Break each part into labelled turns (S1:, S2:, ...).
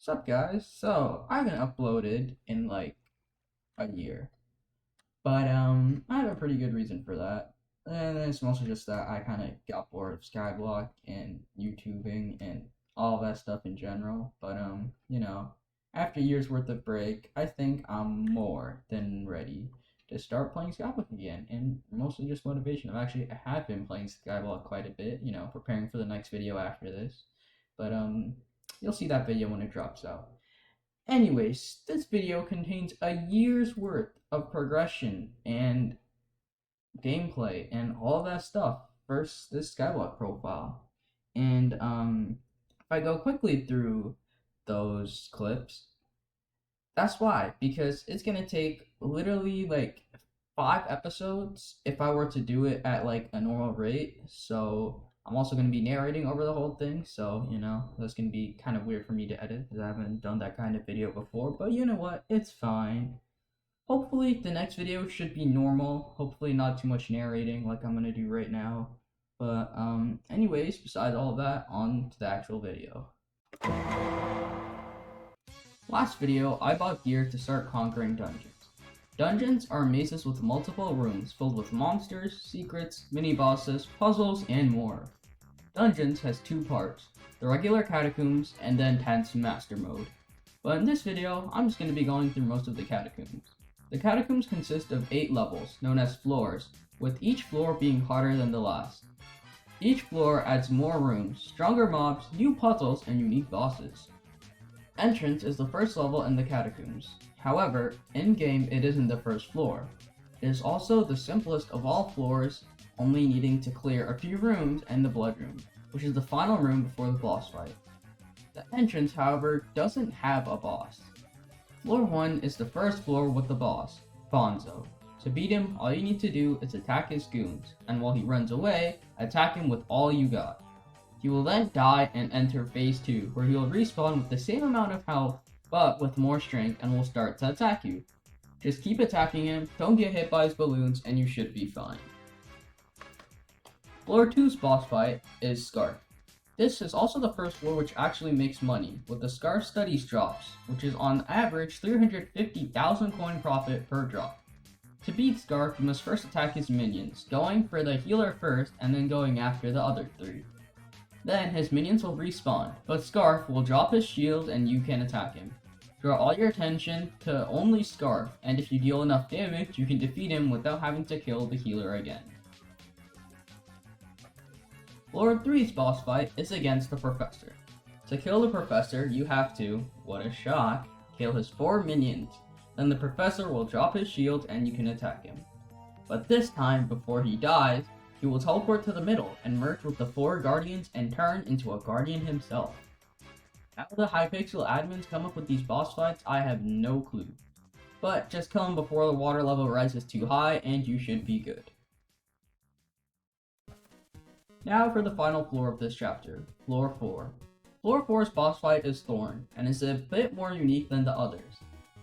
S1: What's up, guys? So, I haven't uploaded in like a year, but I have a pretty good reason for that. And it's mostly just that I kind of got bored of Skyblock and YouTubing and all that stuff in general. But after a year's worth of break, I think I'm more than ready to start playing Skyblock again. And mostly just motivation. I have been playing Skyblock quite a bit, preparing for the next video after this. But you'll see that video when it drops out. Anyways, this video contains a year's worth of progression and gameplay and all that stuff for this Skyblock profile. And if I go quickly through those clips, that's why, because it's gonna take literally like 5 episodes if I were to do it at like a normal rate. So I'm also gonna be narrating over the whole thing. So that's gonna be kind of weird for me to edit because I haven't done that kind of video before. But you know what? It's fine. Hopefully the next video should be normal. Hopefully not too much narrating like I'm gonna do right now. But anyways, besides all of that, on to the actual video. Last video, I bought gear to start conquering dungeons. Dungeons are mazes with multiple rooms filled with monsters, secrets, mini-bosses, puzzles, and more. Dungeons has 2 parts, the regular catacombs and then Tense Master Mode. But in this video, I'm just going to be going through most of the catacombs. The catacombs consist of 8 levels, known as floors, with each floor being harder than the last. Each floor adds more rooms, stronger mobs, new puzzles, and unique bosses. Entrance is the first level in the catacombs. However, in-game it isn't the first floor. It is also the simplest of all floors, only needing to clear a few rooms and the blood room, which is the final room before the boss fight. The entrance, however, doesn't have a boss. Floor 1 is the first floor with the boss, Bonzo. To beat him, all you need to do is attack his goons, and while he runs away, attack him with all you got. He will then die and enter phase 2, where he will respawn with the same amount of health, but with more strength, and will start to attack you. Just keep attacking him, don't get hit by his balloons, and you should be fine. Floor 2's boss fight is Scarf. This is also the first floor which actually makes money, with the Scarf Studies drops, which is on average 350,000 coin profit per drop. To beat Scarf, you must first attack his minions, going for the healer first and then going after the other 3. Then his minions will respawn, but Scarf will drop his shield and you can attack him. Draw all your attention to only Scarf, and if you deal enough damage, you can defeat him without having to kill the healer again. Floor 3's boss fight is against the Professor. To kill the Professor, you have to, what a shock, kill his 4 minions. Then the Professor will drop his shield and you can attack him. But this time, before he dies, he will teleport to the middle and merge with the 4 Guardians and turn into a Guardian himself. How the Hypixel admins come up with these boss fights, I have no clue. But just kill him before the water level rises too high and you should be good. Now for the final floor of this chapter, Floor 4. Floor 4's boss fight is Thorn, and is a bit more unique than the others.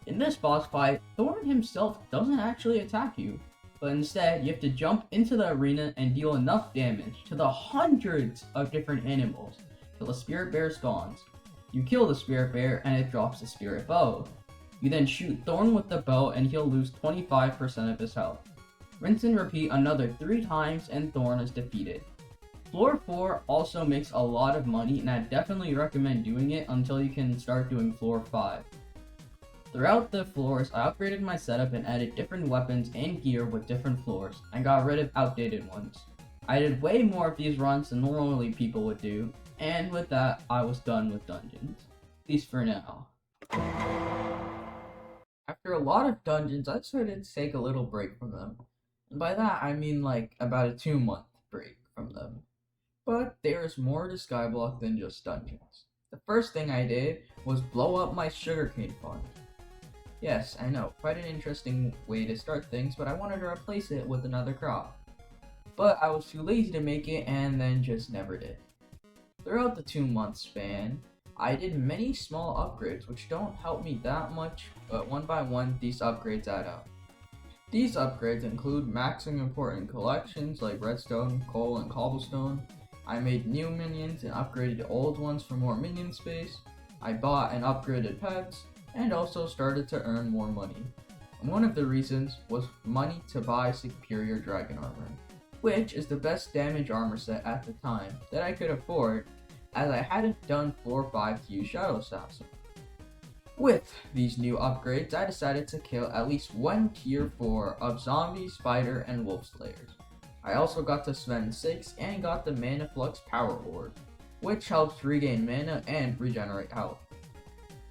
S1: In this boss fight, Thorn himself doesn't actually attack you, but instead you have to jump into the arena and deal enough damage to the hundreds of different animals till the spirit bear spawns. You kill the spirit bear and it drops the spirit bow. You then shoot Thorn with the bow and he'll lose 25% of his health. Rinse and repeat another 3 times and Thorn is defeated. Floor 4 also makes a lot of money, and I definitely recommend doing it until you can start doing Floor 5. Throughout the floors, I upgraded my setup and added different weapons and gear with different floors, and got rid of outdated ones. I did way more of these runs than normally people would do, and with that, I was done with dungeons. At least for now. After a lot of dungeons, I decided to take a little break from them. And by that, I mean like about a 2-month break from them. But there is more to Skyblock than just dungeons. The first thing I did was blow up my sugarcane farm. Yes, I know, quite an interesting way to start things, but I wanted to replace it with another crop. But I was too lazy to make it and then just never did. Throughout the 2-month span, I did many small upgrades which don't help me that much, but one by one these upgrades add up. These upgrades include maxing important collections like redstone, coal, and cobblestone. I made new minions and upgraded old ones for more minion space. I bought and upgraded pets, and also started to earn more money. And one of the reasons was money to buy superior dragon armor, which is the best damage armor set at the time that I could afford, as I hadn't done floor 5 to use Shadow Assassin. With these new upgrades, I decided to kill at least one tier 4 of zombie, spider, and wolf slayers. I also got to spend 6 and got the Mana Flux Power Orb, which helps regain mana and regenerate health.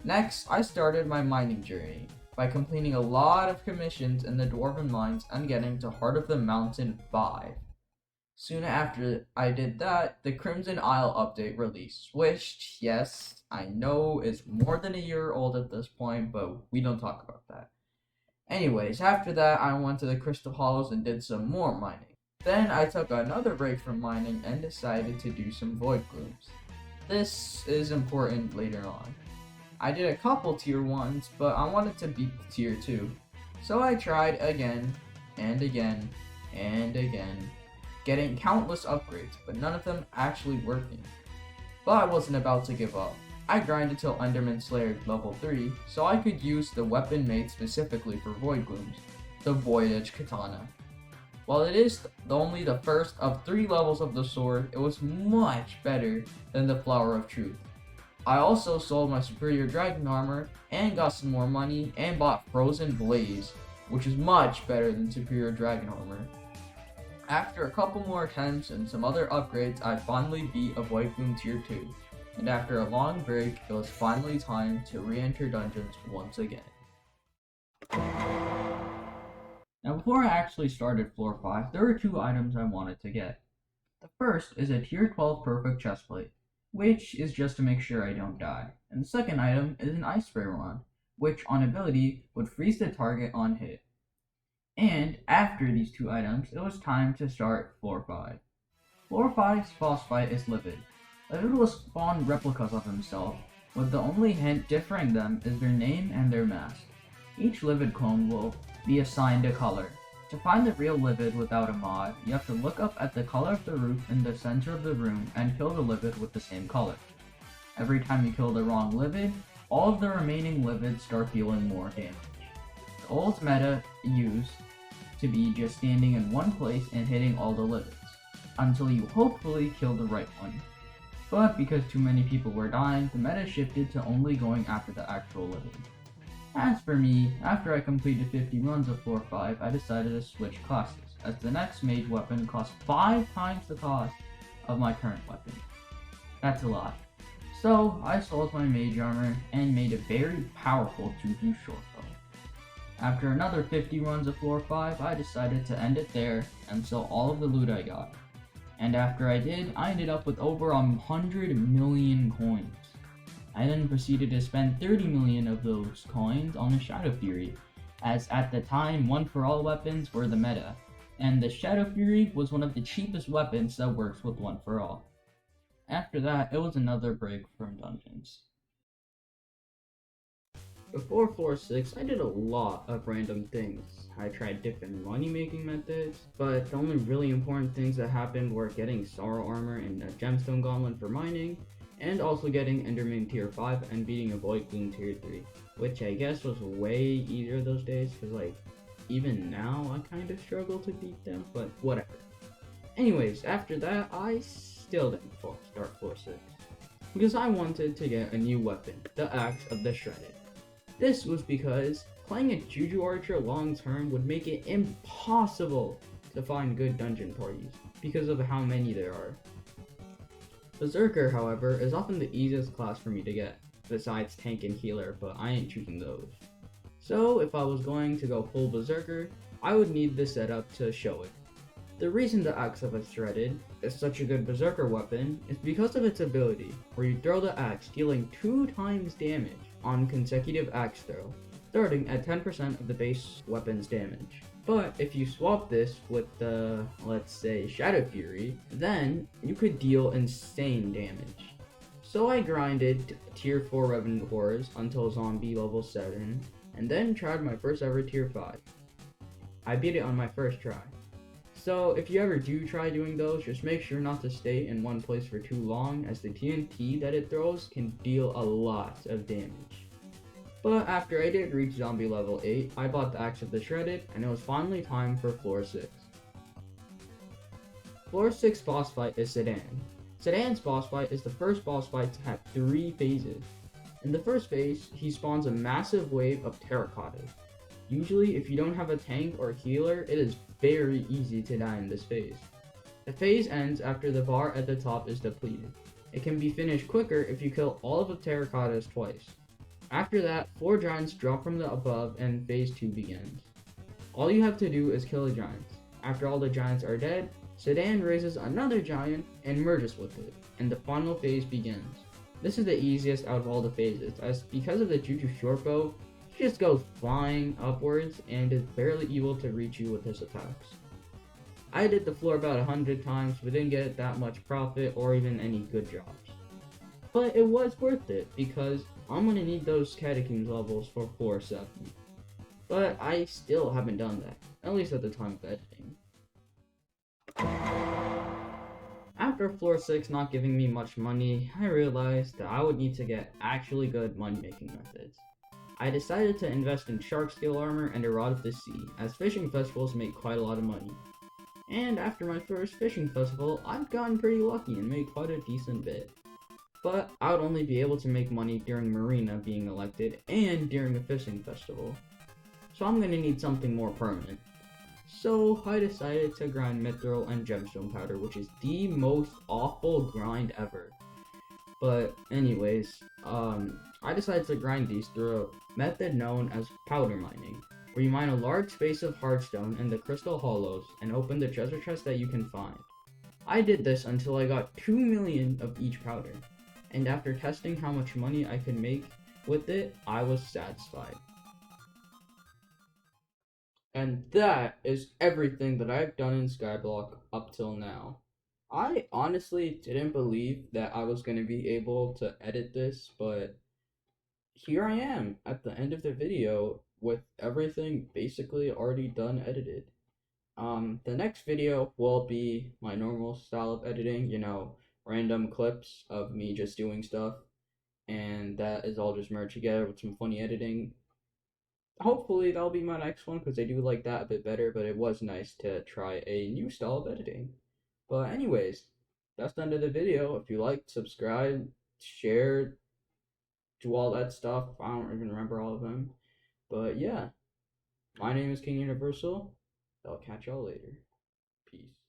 S1: Next, I started my mining journey by completing a lot of commissions in the Dwarven Mines and getting to Heart of the Mountain 5. Soon after I did that, the Crimson Isle update released, which, yes, I know is more than a year old at this point, but we don't talk about that. Anyways, after that, I went to the Crystal Hollows and did some more mining. Then I took another break from mining and decided to do some Void Glooms. This is important later on. I did a couple tier 1s, but I wanted to beat the tier 2. So I tried again, and again, and again, getting countless upgrades, but none of them actually working. But I wasn't about to give up. I grinded till Enderman Slayer level 3, so I could use the weapon made specifically for Void Glooms, the Void Edge Katana. While it is only the first of 3 levels of the sword, it was much better than the Flower of Truth. I also sold my superior dragon armor and got some more money and bought Frozen Blaze, which is much better than superior dragon armor. After a couple more attempts and some other upgrades, I finally beat a Void Gloom tier 2, and after a long break, it was finally time to re-enter dungeons once again. Now before I actually started floor 5, there were 2 items I wanted to get. The first is a tier 12 perfect chestplate, which is just to make sure I don't die. And the second item is an ice spray wand, which on ability would freeze the target on hit. And after these 2 items, it was time to start floor 5. Floor 5's boss fight is Livid. Livid will spawn replicas of himself, with the only hint differing them is their name and their mask. Each Livid clone will be assigned a color. To find the real Livid without a mod, you have to look up at the color of the roof in the center of the room and kill the Livid with the same color. Every time you kill the wrong Livid, all of the remaining Livids start dealing more damage. The old meta used to be just standing in one place and hitting all the Livids, until you hopefully kill the right one. But because too many people were dying, the meta shifted to only going after the actual Livid. As for me, after I completed 50 runs of floor 5, I decided to switch classes, as the next mage weapon cost 5 times the cost of my current weapon. That's a lot. So I sold my mage armor and made a very powerful 2-2 short bow. After another 50 runs of floor 5, I decided to end it there and sell all of the loot I got. And after I did, I ended up with over 100 million coins. I then proceeded to spend 30 million of those coins on the Shadow Fury, as at the time 1-for-all weapons were the meta, and the Shadow Fury was one of the cheapest weapons that works with 1-for-all. After that, it was another break from dungeons. Before floor 6, I did a lot of random things. I tried different money making methods, but the only really important things that happened were getting Sorrow Armor and a Gemstone Gauntlet for mining, and also getting Enderman tier 5 and beating a Void Gloom tier 3, which I guess was way easier those days, because like, even now I kind of struggle to beat them, but whatever. Anyways, after that, I still didn't start floor 6, because I wanted to get a new weapon, the Axe of the Shredded. This was because playing a Juju Archer long term would make it impossible to find good dungeon parties, because of how many there are. Berserker, however, is often the easiest class for me to get, besides tank and healer, but I ain't choosing those. So if I was going to go full Berserker, I would need this setup to show it. The reason the Axe of the Shredded is such a good Berserker weapon is because of its ability, where you throw the axe dealing 2 times damage on consecutive axe throw, starting at 10% of the base weapon's damage. But if you swap this with the, let's say, Shadow Fury, then you could deal insane damage. So I grinded tier 4 Revenant Horrors until zombie level 7, and then tried my first ever tier 5. I beat it on my first try. So if you ever do try doing those, just make sure not to stay in one place for too long, as the TNT that it throws can deal a lot of damage. But after I did reach zombie level 8, I bought the Axe of the Shredded, and it was finally time for floor 6. Floor 6 boss fight is Sedan. Sedan's boss fight is the first boss fight to have 3 phases. In the first phase, he spawns a massive wave of terracottas. Usually, if you don't have a tank or healer, it is very easy to die in this phase. The phase ends after the bar at the top is depleted. It can be finished quicker if you kill all of the terracottas twice. After that, 4 giants drop from the above and phase 2 begins. All you have to do is kill the giants. After all the giants are dead, Sedan raises another giant and merges with it, and the final phase begins. This is the easiest out of all the phases, as because of the Juju shortbow, he just goes flying upwards and is barely able to reach you with his attacks. I did the floor about 100 times, but didn't get that much profit or even any good drops. But it was worth it, because I'm gonna need those catacombs levels for floor 7. But I still haven't done that, at least at the time of editing. After floor 6 not giving me much money, I realized that I would need to get actually good money making methods. I decided to invest in shark scale armor and a rod of the sea, as fishing festivals make quite a lot of money. And after my first fishing festival, I've gotten pretty lucky and made quite a decent bit. But I would only be able to make money during Marina being elected and during a fishing festival. So I'm gonna need something more permanent. So I decided to grind mithril and gemstone powder, which is the most awful grind ever. But anyways, I decided to grind these through a method known as powder mining, where you mine a large space of hardstone in the crystal hollows and open the treasure chest that you can find. I did this until I got 2 million of each powder, and after testing how much money I could make with it, I was satisfied. And that is everything that I've done in Skyblock up till now. I honestly didn't believe that I was going to be able to edit this, but here I am at the end of the video with everything basically already done edited. The next video will be my normal style of editing, random clips of me just doing stuff, and that is all just merged together with some funny editing. Hopefully that'll be my next one, because I do like that a bit better, but it was nice to try a new style of editing. But anyways, that's the end of the video. If you liked, subscribe, share, do all that stuff. I don't even remember all of them. But yeah, my name is King Universal. I'll catch y'all later. Peace.